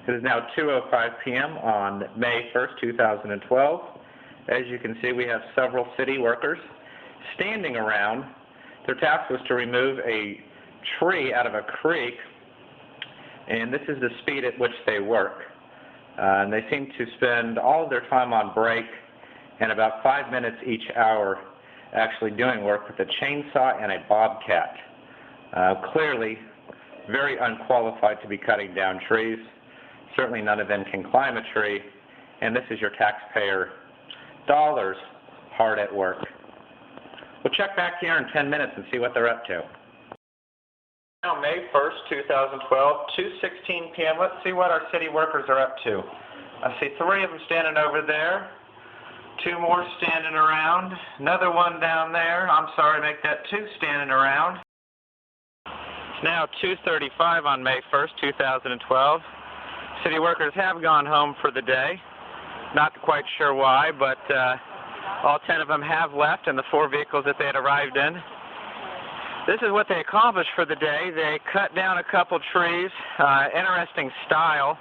It is now 2:05 p.m. on May 1st, 2012. As you can see, we have several city workers standing around. Their task was to remove a tree out of a creek, and this is the speed at which they work. And they seem to spend all of their time on break and about 5 minutes each hour actually doing work with a chainsaw and a bobcat. Clearly very unqualified to be cutting down trees. Certainly none of them can climb a tree, and this is your taxpayer dollars hard at work. We'll check back here in 10 minutes and see what they're up to. Now, May 1st, 2012, 2:16 p.m. Let's see what our city workers are up to. I see 3 of them standing over there, 2 more standing around, another one down there. I'm sorry, make that 2 standing around. It's now 2:35 on May 1st, 2012. City workers have gone home for the day. Not quite sure why, but all 10 of them have left in the 4 vehicles that they had arrived in. This is what they accomplished for the day. They cut down a couple trees, interesting style,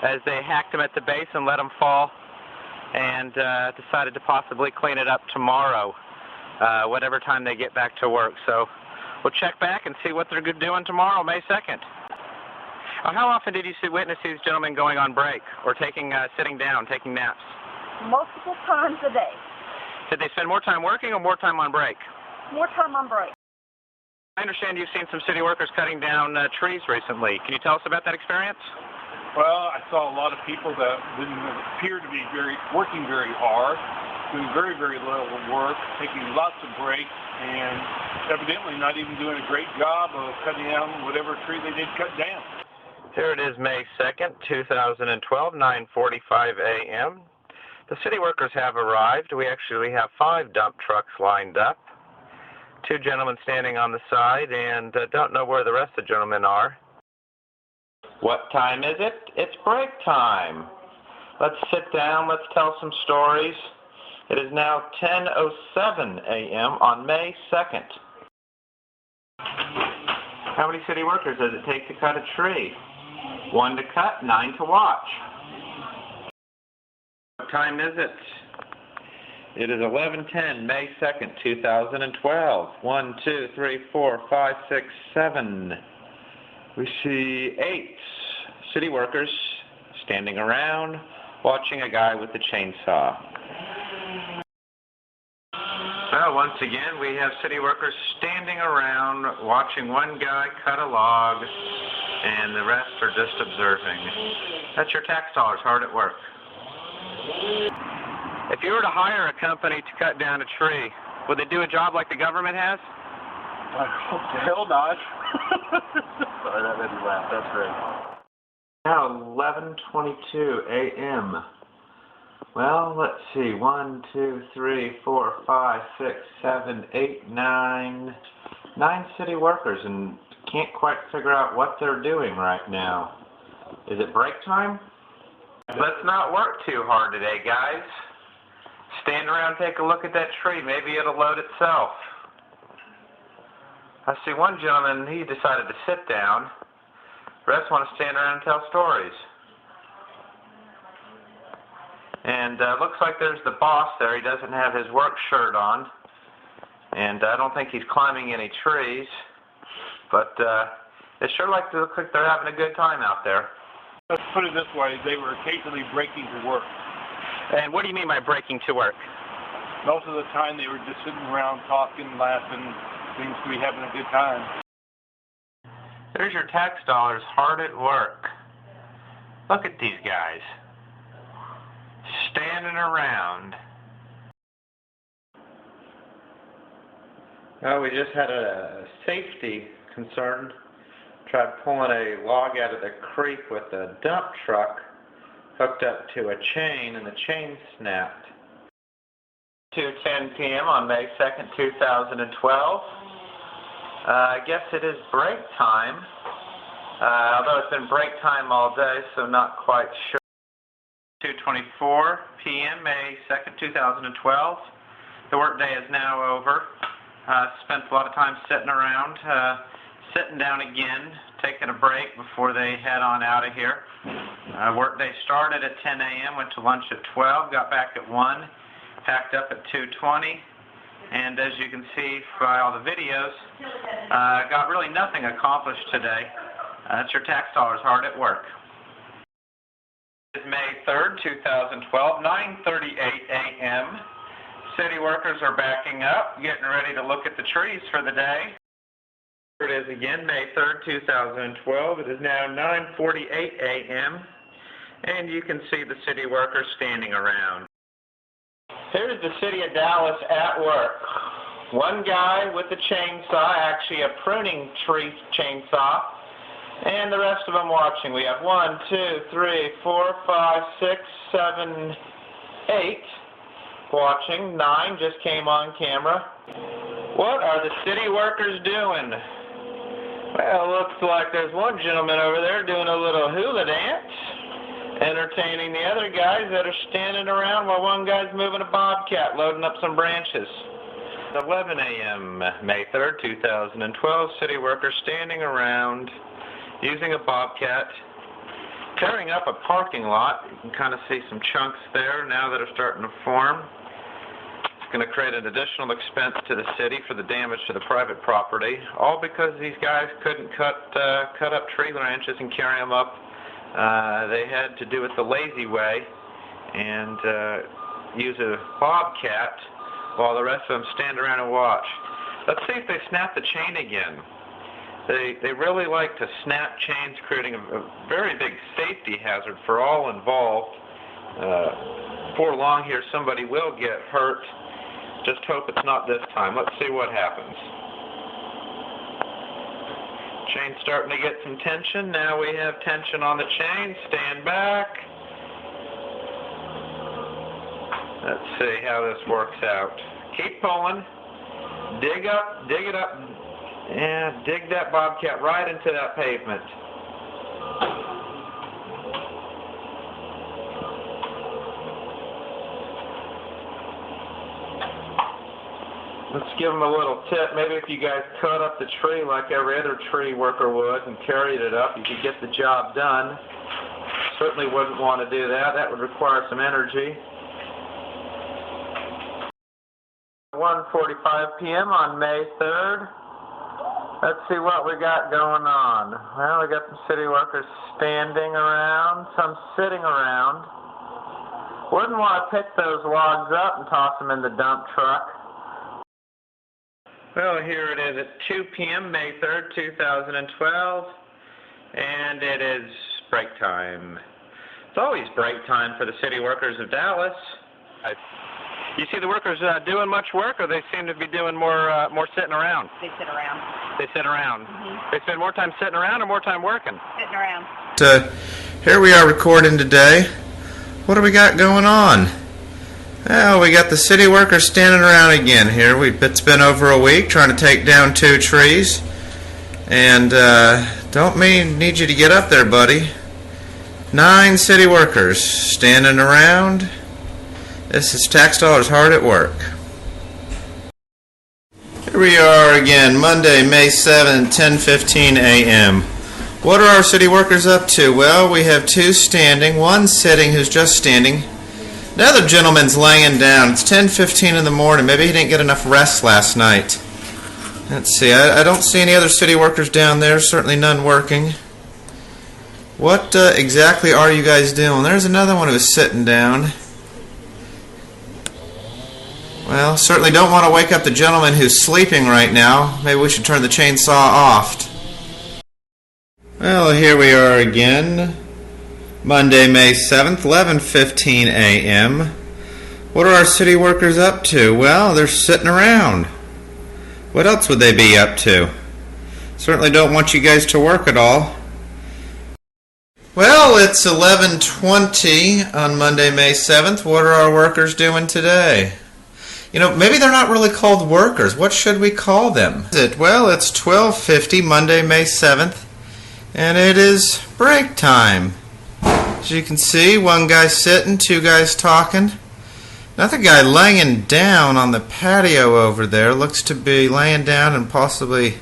as they hacked them at the base and let them fall, and decided to possibly clean it up tomorrow, whatever time they get back to work. So we'll check back and see what they're doing tomorrow, May 2nd. How often did you witness these gentlemen going on break or sitting down, taking naps? Multiple times a day. Did they spend more time working or more time on break? More time on break. I understand you've seen some city workers cutting down trees recently. Can you tell us about that experience? Well, I saw a lot of people that didn't appear to be working very hard, doing very, very little work, taking lots of breaks, and evidently not even doing a great job of cutting down whatever tree they did cut down. Here it is, May 2nd, 2012, 9:45 a.m. The city workers have arrived. We actually have 5 dump trucks lined up. 2 gentlemen standing on the side, and don't know where the rest of the gentlemen are. What time is it? It's break time. Let's sit down. Let's tell some stories. It is now 10:07 a.m. on May 2nd. How many city workers does it take to cut a tree? 1 to cut, 9 to watch. What time is it? It is 11:10, May 2nd, 2012. 1, 2, 3, 4, 5, 6, 7. We see 8 city workers standing around watching a guy with a chainsaw. Well, once again, we have city workers standing around watching one guy cut a log, and the rest are just observing. That's your tax dollars hard at work. If you were to hire a company to cut down a tree, would they do a job like the government has? I hope the hell not. Sorry, that made me laugh. That's great. Now 11:22 a.m. Well, let's see. 1, 2, 3, 4, 5, 6, 7, 8, 9. 9 city workers, and can't quite figure out what they're doing right now. Is it break time? Let's not work too hard today, guys. Stand around and take a look at that tree. Maybe it'll load itself. I see one gentleman, he decided to sit down. The rest want to stand around and tell stories. And looks like there's the boss there. He doesn't have his work shirt on. And I don't think he's climbing any trees. But it sure looks like they're having a good time out there. Let's put it this way, they were occasionally breaking to work. And what do you mean by breaking to work? Most of the time they were just sitting around talking, laughing, seems to be having a good time. There's your tax dollars hard at work. Look at these guys. Standing around. Well, we just had a safety concern. Tried pulling a log out of the creek with a dump truck hooked up to a chain, and the chain snapped. 2:10 p.m. on May 2nd, 2012. I guess it is break time, although it's been break time all day, so not quite sure. 2:24 p.m. May 2nd, 2012. The workday is now over. Spent a lot of time sitting around. sitting down again, taking a break before they head on out of here. Workday started at 10 a.m., went to lunch at 12, got back at 1, packed up at 2:20, and as you can see by all the videos, got really nothing accomplished today. That's your tax dollars hard at work. It's May 3rd, 2012, 9:38 a.m. City workers are backing up, getting ready to look at the trees for the day. Here it is again, May 3rd, 2012. It is now 9:48 a.m. and you can see the city workers standing around. Here's the city of Dallas at work. One guy with a chainsaw, actually a pruning tree chainsaw, and the rest of them watching. We have 1, 2, 3, 4, 5, 6, 7, 8 watching. 9 just came on camera. What are the city workers doing? Well, looks like there's one gentleman over there doing a little hula dance, entertaining the other guys that are standing around while one guy's moving a bobcat, loading up some branches. 11 a.m., May 3rd, 2012, city workers standing around using a bobcat, tearing up a parking lot. You can kind of see some chunks there now that are starting to form. It's going to create an additional expense to the city for the damage to the private property, all because these guys couldn't cut up tree branches and carry them up. They had to do it the lazy way and use a bobcat while the rest of them stand around and watch. Let's see if they snap the chain again. They really like to snap chains, creating a very big safety hazard for all involved. Before long here, somebody will get hurt. Just hope it's not this time. Let's see what happens. Chain's starting to get some tension. Now we have tension on the chain. Stand back. Let's see how this works out. Keep pulling. Dig it up. Yeah, dig that bobcat right into that pavement. Let's give them a little tip. Maybe if you guys cut up the tree like every other tree worker would and carried it up, you could get the job done. Certainly wouldn't want to do that. That would require some energy. 1:45 p.m. on May 3rd. Let's see what we got going on. Well, we got some city workers standing around, some sitting around. Wouldn't want to pick those logs up and toss them in the dump truck. Well, here it is at 2 p.m., May 3rd, 2012, and it is break time. It's always break time for the city workers of Dallas. You see the workers doing much work, or they seem to be doing more sitting around? They sit around. They sit around. Mm-hmm. They spend more time sitting around or more time working? Sitting around. Here we are recording today. What do we got going on? Well, we got the city workers standing around again here. It's been over a week trying to take down 2 trees. And don't need you to get up there, buddy. 9 city workers standing around. This is tax dollars hard at work. Here we are again, Monday, May 7th, 10:15 a.m. What are our city workers up to? Well, we have 2 standing, 1 sitting who's just standing. Another gentleman's laying down. It's 10:15 in the morning. Maybe he didn't get enough rest last night. Let's see. I don't see any other city workers down there. Certainly none working. What exactly are you guys doing? There's another one who's sitting down. Well, certainly don't want to wake up the gentleman who's sleeping right now. Maybe we should turn the chainsaw off. Well, here we are again. Monday, May 7th, 11:15 a.m. What are our city workers up to? Well, they're sitting around. What else would they be up to? Certainly don't want you guys to work at all. Well, it's 11:20 on Monday, May 7th. What are our workers doing today? You know, maybe they're not really called workers. What should we call them? Well, it's 12:50, Monday, May 7th, and it is break time. As you can see, 1 guy sitting, 2 guys talking. Another guy laying down on the patio over there. Looks to be laying down and possibly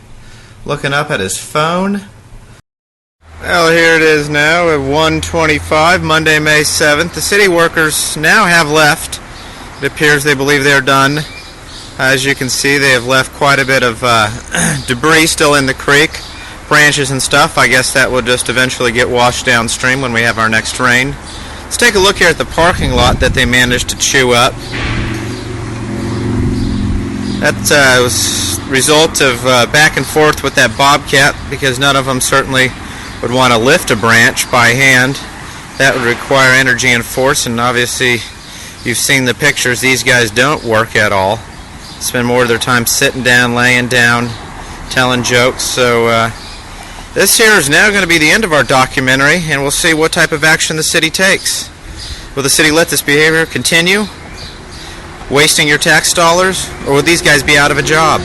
looking up at his phone. Well, here it is now at 1:25, Monday, May 7th. The city workers now have left. It appears they believe they're done. As you can see, they have left quite a bit of debris still in the creek, branches and stuff. I guess that will just eventually get washed downstream when we have our next rain. Let's take a look here at the parking lot that they managed to chew up. That was a result of back and forth with that bobcat, because none of them certainly would want to lift a branch by hand. That would require energy and force, and obviously you've seen the pictures. These guys don't work at all. Spend more of their time sitting down, laying down, telling jokes. So this here is now going to be the end of our documentary, and we'll see what type of action the city takes. Will the city let this behavior continue, wasting your tax dollars, or will these guys be out of a job?